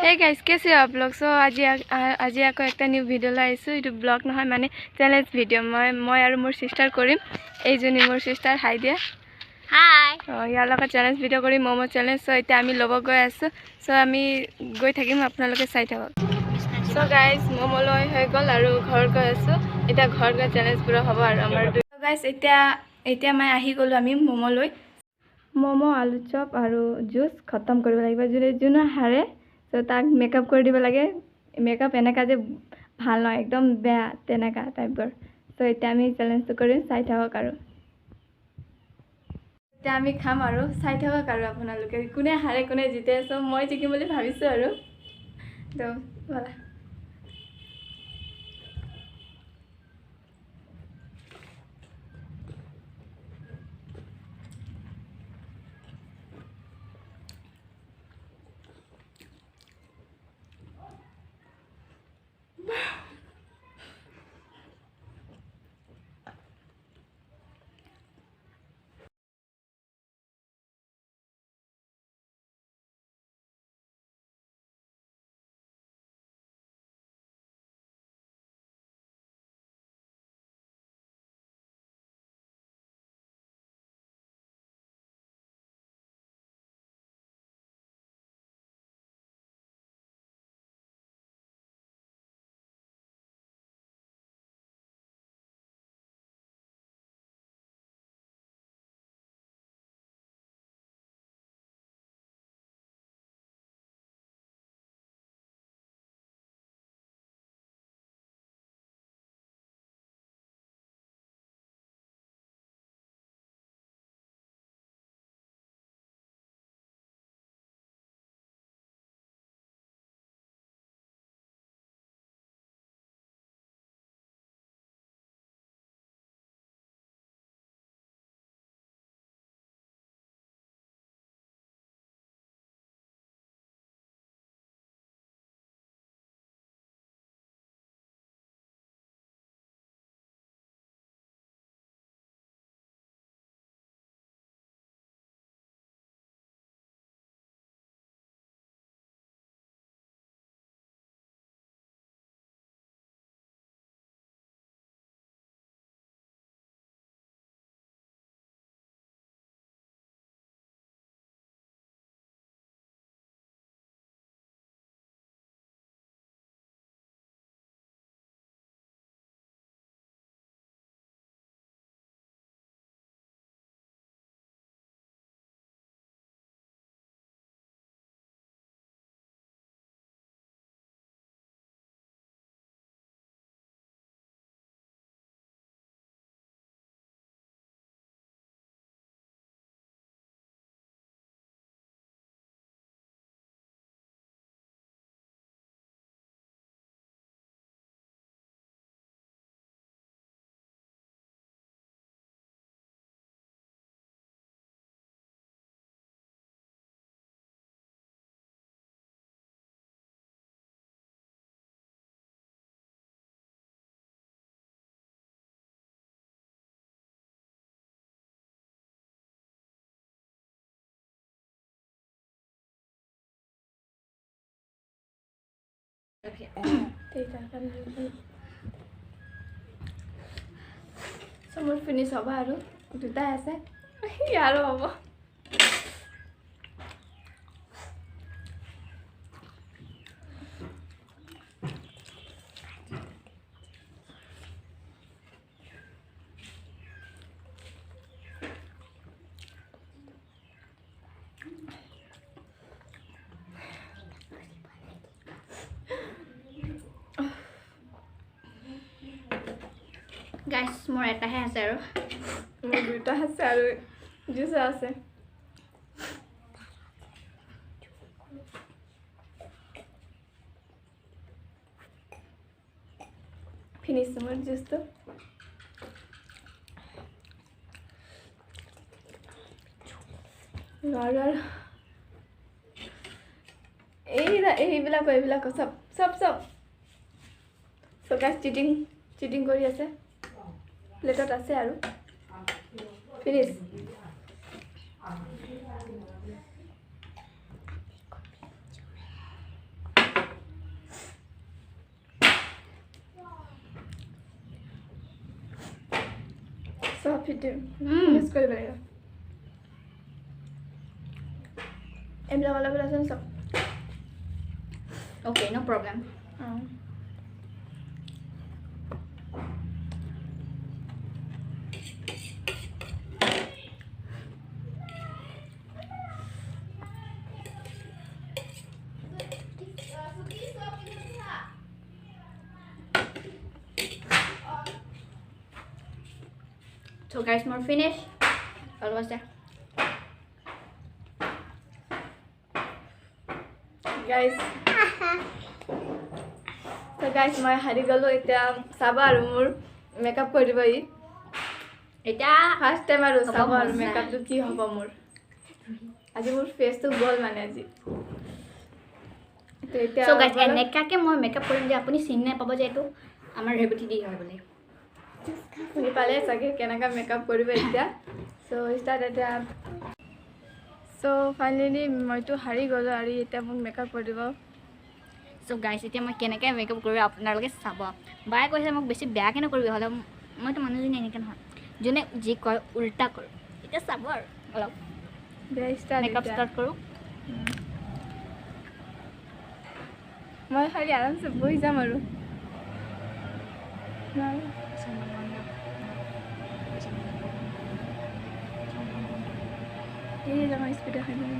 Hey guys कैसे हो आप लोग सो आज আকৌ একটা নিউ ভিডিও লাইছো এটো ব্লগ নহয় মানে চ্যালেঞ্জ ভিডিও মই আৰু মোৰ সিস্টার কৰিম এইজনী মোৰ সিস্টার হাই দিয়া হাই ইয়াৰ লগত চ্যালেঞ্জ ভিডিও কৰিম মোমো চ্যালেঞ্জ সো এতিয়া আমি লব গৈ আছো সো আমি গৈ থাকিম আপোনালোকে চাই থাকক সো গাইস মোমো লৈ হৈ গল আৰু ঘৰ গৈ আছো এতিয়া ঘৰ গৈ চ্যালেঞ্জ পুৰা হ'ব আৰু আমাৰ সো গাইস এতিয়া মই আহি গলো আমি মোমো লৈ মোমো আলু চপ আৰু জুস খতম কৰিব লাগিব যোনে হাৰে তো তাক মেকআপ কৰি দিব লাগে মেকআপ এনেকা যে ভাল নহয় একদম বেয়া তেনেকা টাইপৰ তো এতিয়া আমি চ্যালেঞ্জটো কৰিম চাই থাকক আৰু এতিয়া আমি খাম আৰু চাই থাকক আৰু আপোনালোকে কোনে হাৰে কোনে জিতে সো মই জিকিম বুলি ভাবিছো আৰু তো বলা So মোৰ ফিনিশ হ'ব আৰু দুটাই আছে আৰু হ'ব গাইস মোৰ এটাহে আছে আৰু মোৰ দুটা আছে আৰু জুস আছে ফিনিশ মোৰ জুসটো আৰু এইবিলাক সব সো গাইস চিটিং কৰি আছে প্লেটত আছে আৰু ফিনিশ ফিটিং মিক্স কৰিব লাগিব এইবিলাক অলপ আছে চব Okay, no problem. So guys, more finish. Almost there. guys so guys মই হাৰি গলো এতিয়া চাবা আৰু মোৰ মেকআপ কৰিব ই এটা ফার্স্ট টাইম আৰু চাবা আৰু মেকআপটো কি হ'ব মোৰ আজি মোৰ ফেসটো গল মানে আজি তো এতিয়া So guys, এনেকাকে মই মেকআপ কৰিম যে আপুনি চিনি নাপাব যে এইটো আমাৰ ৰেবতি দি হয় বুলি শুনি পালে চাগে কেনেকা মেকআপ কৰিব এতিয়া সো স্টার্ট এতিয়া সো ফাইনালি মইতো হাৰি গলো আৰু এতিয়া মোক মেকআপ কৰিব So guys, এতিয়া মই কেনেকৈ মেকআপ কৰিব আপোনালোকে চাব বায়ে কৈছে মোক বেছি বেয়াকৈ নকৰিবি হ'লে মইতো মানুহজনী এনেকৈ নহয় যোনে যি কয় উল্টা কৰোঁ এতিয়া চাব আৰু অলপ মেকআপ ষ্টাৰ্ট কৰোঁ মই খালি আৰামছে বহি যাম আৰু এই যাম স্পিড খাই দিম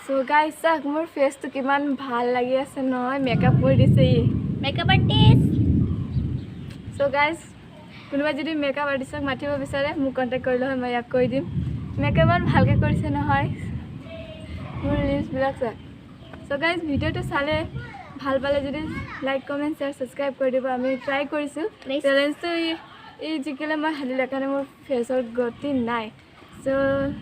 So guys, চাওক মোৰ ফেসটো কিমান ভাল লাগি আছে নহয় মেকআপ কৰি দিছে ই মেকআপ আৰ্টিষ্ট So guys, কোনোবা যদি মেকআপ আৰ্টিষ্টক মাতিব বিচাৰে মোক কন্টাক্ট কৰিলে হয় মই ইয়াক কৈ দিম মেকআপ ভালকৈ কৰিছে নহয় মোৰ লিপছবিলাক চাওক So guys, ভিডিওটো চালে ভাল পালে যদি লাইক কমেন্ট শেয়ার সাবস্ক্রাইব কৰি দিব আমি ট্রাই কৰিছো চ্যালেঞ্জটো এই জিকিলে মই হালিলে কাৰণে মোৰ ফেচত গতি নাই চ'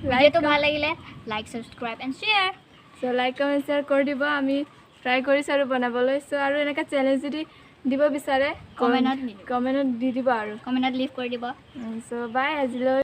ভিডিঅ'টো ভাল লাগিলে লাইক ছাবস্ক্ৰাইব এণ্ড শ্বেয়াৰ চ' লাইক কমেণ্ট শ্বেয়াৰ কৰি দিব আমি ট্ৰাই কৰিছোঁ আৰু বনাবলৈ চ' আৰু এনেকুৱা চেলেঞ্জ যদি দিব বিচাৰে কমেণ্টত কমেণ্টত দি দিব আৰু কমেণ্টত লিভ কৰি দিব চ' বাই আজিলৈ